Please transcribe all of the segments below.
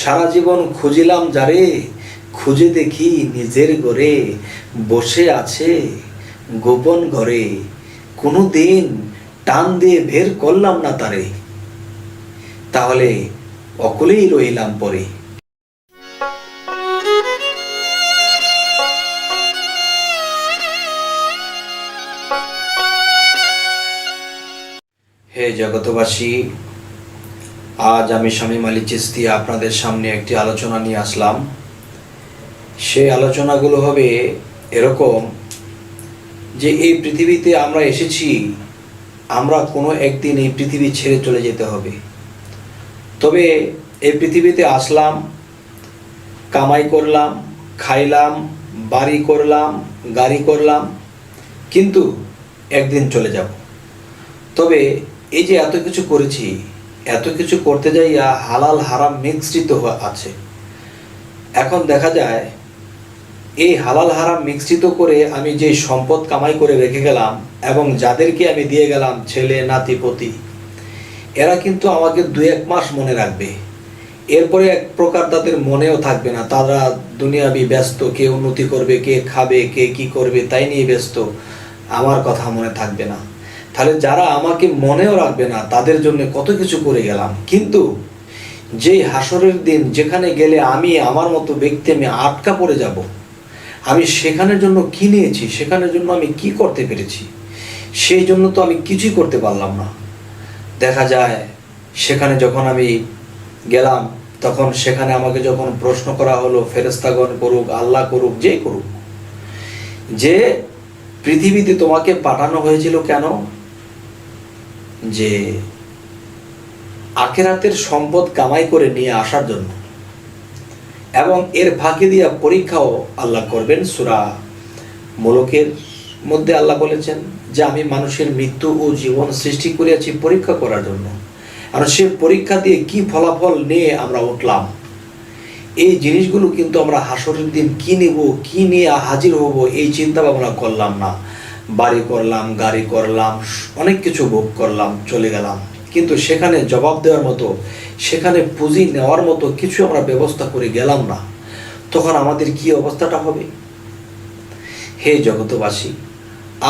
সারা জীবন খুঁজিলাম যারে, খুঁজে দেখি নিজের ঘরে, বসে আছে গোপন ঘরে, কোনো দিন টান দিয়ে বের করলাম না তারে, তাহলে অকলেই রইলাম পরে। হে জগতবাসী, আজ আমি শামীম আলী চিশতি আপনাদের সামনে একটি আলোচনা নিয়ে আসলাম। সেই আলোচনাগুলো হবে এরকম যে এই পৃথিবীতে আমরা এসেছি, আমরা কোনো একদিন এই পৃথিবী ছেড়ে চলে যেতে হবে। তবে এই পৃথিবীতে আসলাম, কামাই করলাম, খাইলাম, বাড়ি করলাম, গাড়ি করলাম, কিন্তু একদিন চলে যাব। তবে এই যে এত কিছু করেছি, এত কিছু করতে যাইয়া হালাল হারাম মিশ্রিত আছে। এখন দেখা যায় এই হালাল হারাম মিশ্রিত করে আমি যে সম্পদ কামাই করে রেখে গেলাম এবং যাদেরকে আমি দিয়ে গেলাম, ছেলে নাতি পতি, এরা কিন্তু আমাকে 2-1 মাস মনে রাখবে। এরপরে এক প্রকার তাদের মনেও থাকবে না, তারা দুনিয়াবি ব্যস্ত, কে উন্নতি করবে, কে খাবে, কে কি করবে তাই নিয়ে ব্যস্ত, আমার কথা মনে থাকবে না। তাহলে যারা আমাকে মনেও রাখবে না তাদের জন্য কত কিছু করে গেলাম। কিন্তু যেই হাসরের দিন যেখানে গেলে আমি আমার মতো ব্যক্তি আমি আটকা পড়ে যাব, আমি সেখানের জন্য কি নিয়েছি, সেখানের জন্য আমি কি করতে পেরেছি, সেই জন্য তো আমি কিছুই করতে পারলাম না। দেখা যায় সেখানে যখন আমি গেলাম, তখন সেখানে আমাকে যখন প্রশ্ন করা হলো, ফেরেশতাগণ করুক, আল্লাহ করুক, যে করুক, যে পৃথিবীতে তোমাকে পাঠানো হয়েছিল কেন? যে আখিরাতের সম্পদ কামাই করে নিয়ে আসার জন্য, এবং এর ফাঁকি দিয়া পরীক্ষাও আল্লাহ করবেন। সূরা মুলুকের মধ্যে আল্লাহ বলেছেন যে আমি মানুষের মৃত্যু ও জীবন সৃষ্টি করিয়াছি পরীক্ষা করার জন্য। আর সে পরীক্ষা দিয়ে কি ফলাফল নিয়ে আমরা উঠলাম, এই জিনিসগুলো কিন্তু আমরা হাসরের দিন কি নিব, কি নিয়ে হাজির হব, এই চিন্তা ভাবনা করলাম না। বাড়ি করলাম, গাড়ি করলাম, অনেক কিছু ভোগ করলাম, চলে গেলাম, কিন্তু সেখানে জবাব দেওয়ার মতো, সেখানে পুঁজি নেওয়ার মতো কিছু আমরা ব্যবস্থা করে গেলাম না। তখন আমাদের কি অবস্থাটা হবে? হে জগতবাসী,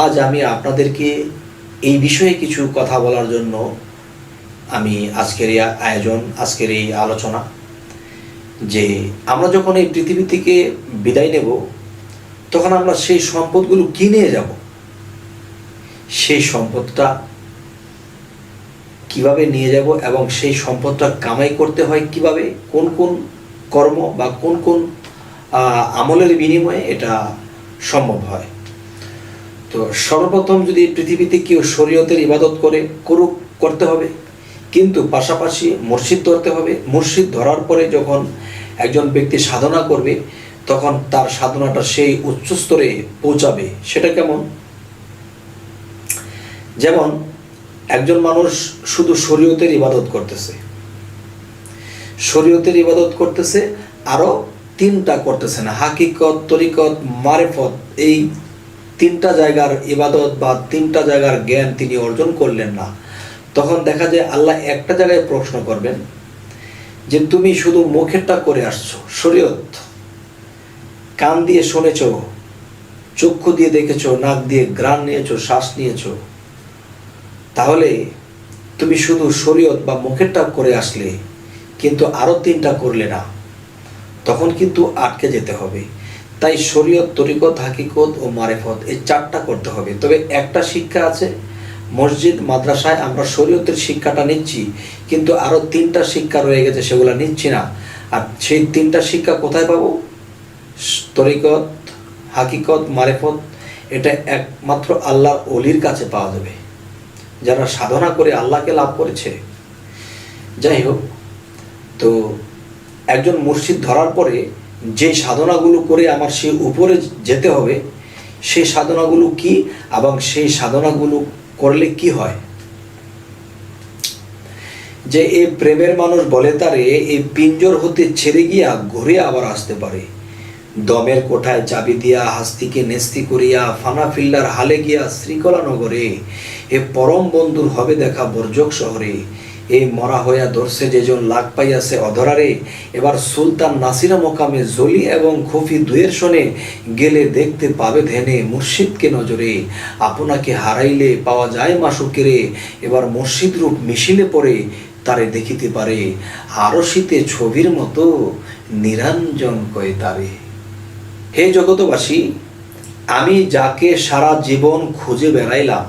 আজ আমি আপনাদেরকে এই বিষয়ে কিছু কথা বলার জন্য আমি আজকের এই আয়োজন, আজকের এই আলোচনা, যে আমরা যখন এই পৃথিবী থেকে বিদায় নেব, তখন আমরা সেই সম্পদগুলো কি নিয়ে যাব, সেই সম্পদটা কিভাবে নিয়ে যাব, এবং সেই সম্পদটা কামাই করতে হয় কিভাবে, কোন কোন কর্ম বা কোন কোন আমলের বিনিময়ে এটা সম্ভব হয়। তো সর্বপ্রথম যদি পৃথিবীতে কেউ শরীয়তের ইবাদত করতে হবে, কিন্তু পাশাপাশি মুর্শিদ ধরতে হবে। মুর্শিদ ধরার পরে যখন একজন ব্যক্তি সাধনা করবে, তখন তার সাধনাটা সেই উচ্চ স্তরে পৌঁছাবে। সেটা কেমন? যেমন একজন মানুষ শুধু শরীয়তের ইবাদত করতেছে, শরীয়তের ইবাদত করতেছে, আরো 3টা করতেছে না, হাকিকত, তরিকত, মারেফত, এই 3টা জায়গার ইবাদত বা 3টা জায়গার জ্ঞান তিনি অর্জন করলেন না। তখন দেখা যায় আল্লাহ একটা জায়গায় প্রশ্ন করবেন যে তুমি শুধু মুখেরটা করে আসছো, শরীয়ত, কান দিয়ে শুনেছো, চক্ষু দিয়ে দেখেছো, নাক দিয়ে ঘ্রাণ নিয়েছো, শ্বাস নিয়েছো, তাহলে তুমি শুধু শরীয়ত বা মুখেরটা করে আসলে, কিন্তু আরো 3টা করলে না, তখন কিন্তু আটকে যেতে হবে। তাই শরীয়ত, তরিকত, হাকিকত ও মারেফত, এই 4টা করতে হবে। তবে একটা শিক্ষা আছে, মসজিদ মাদ্রাসায় আমরা শরীয়তের শিক্ষাটা নিচ্ছি, কিন্তু আরো 3টা শিক্ষা রয়ে গেছে, সেগুলো নিচ্ছি না। আর সেই 3টা শিক্ষা কোথায় পাবো? তরিকত, হাকিকত, মারেফত, এটা একমাত্র আল্লাহর ওলির কাছে পাওয়া যাবে, যারা সাধনা করে আল্লাহকে লাভ করেছে। যাই হোক, তো একজন মুর্শিদ ধরার পরে যে সাধনাগুলো করে আমার সে উপরে যেতে হবে, সেই সাধনাগুলো কি এবং সেই সাধনাগুলো করলে কি হয়? যে এই প্রেমের মানুষ বলে তারে এই পিঞ্জর হতে ছেড়ে গিয়া ঘুরে আবার আসতে পারে, দমের কোঠায় চাবি দিয়া হাস্তিকে নেস্তি করিয়া ফানা ফিল্লার হালে গিয়া শ্রীকলা নগরে, এ পরম বন্ধুর হবে দেখা বর্জক শহরে, এই মরা হইয়া ধরছে যেজন লাগ পাইয়াছে অধরারে, এবার সুলতান নাসিরা মোকামে জলি এবং খফি দুয়ের শোনে গেলে দেখতে পাবে ধ্যানে মুর্শিদকে নজরে, আপনাকে হারাইলে পাওয়া যায় মাসুকেরে, এবার মুর্শিদ রূপ মিশিলে পরে তারে দেখিতে পারে, আরশিতে ছবির মতো নিরঞ্জন কয় তারে। হে জগতবাসী, আমি যাকে সারা জীবন খুঁজে বেড়াইলাম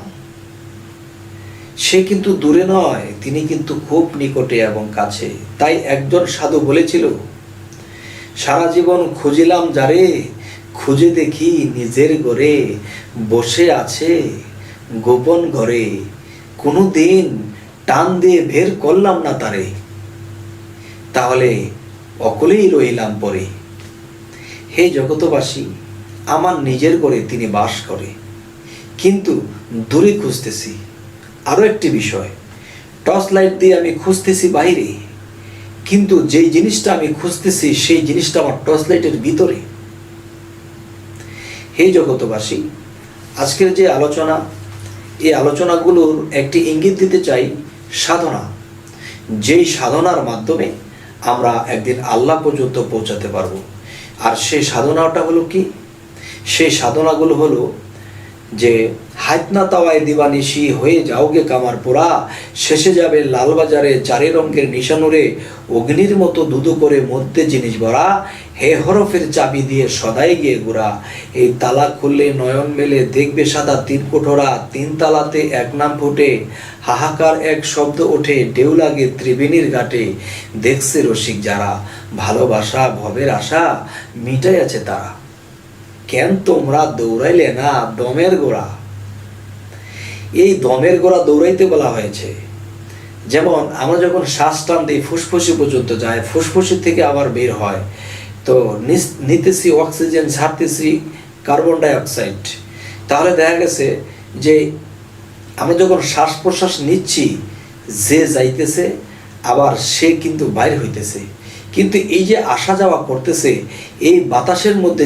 সে কিন্তু দূরে নয়, তিনি কিন্তু খুব নিকটে এবং কাছে। তাই একজন সাধু বলেছিল, সারা জীবন খুঁজিলাম যারে, খুঁজে দেখি নিজের ঘরে, বসে আছে গোপন ঘরে, কোনো দিন টান দিয়ে বের করলাম না তারে, তাহলে অকলেই রইলাম পরে। হে জগতবাসী, আমার নিজের ঘরে তিনি বাস করে, কিন্তু দূরে খুঁজতেছি। আরও একটি বিষয়, টর্চ লাইট দিয়ে আমি খুঁজতেছি বাইরে, কিন্তু যেই জিনিসটা আমি খুঁজতেছি সেই জিনিসটা আমার টর্চ লাইটের ভিতরে। হে জগতবাসী, আজকের যে আলোচনা, এই আলোচনাগুলোর একটি ইঙ্গিত দিতে চাই সাধনা, যেই সাধনার মাধ্যমে আমরা একদিন আল্লাহ পর্যন্ত পৌঁছাতে পারবো। আর সেই সাধনাটা হলো কি? সেই সাধনাগুলো হলো যে হাতনা তাওয়ায় দিবানিশি হয়ে যাওগে কামার পোড়া, শেষে যাবে লালবাজারে চারি রঙের নিশানুরে, অগ্নির মতো দুদু করে মধ্যে জিনিস ভরা, হে হরফের চাবি দিয়ে সদাই গিয়ে ঘোরা, এই তালা খুললে নয়ন মেলে দেখবে সাদা তিন কোঠরা, তিন তালাতে এক নাম ফুটে, হাহাকার এক শব্দ ওঠে, ঢেউ লাগে ত্রিবেণীর ঘাটে, দেখছে রসিক যারা, ভালোবাসা ভবের আশা মিটাই আছে তারা, কেন তোমরা দৌড়াইলে না দমের গোড়া? এই দমের গোড়া দৌড়াইতে বলা হয়েছে। যেমন আমরা যখন শ্বাস টান দিই ফুসফুসি পর্যন্ত যায়, ফুসফুসি থেকে আবার বের হয়, তো নিতেছি অক্সিজেন, ছাড়তেছি কার্বন ডাই অক্সাইড। তাহলে দেখা গেছে যে আমরা যখন শ্বাস প্রশ্বাস নিচ্ছি, যে যাইতেছে আবার সে কিন্তু বাইরে হইতেছে, কিন্তু এই যে আসা যাওয়া করতেছে এই বাতাসের মধ্যে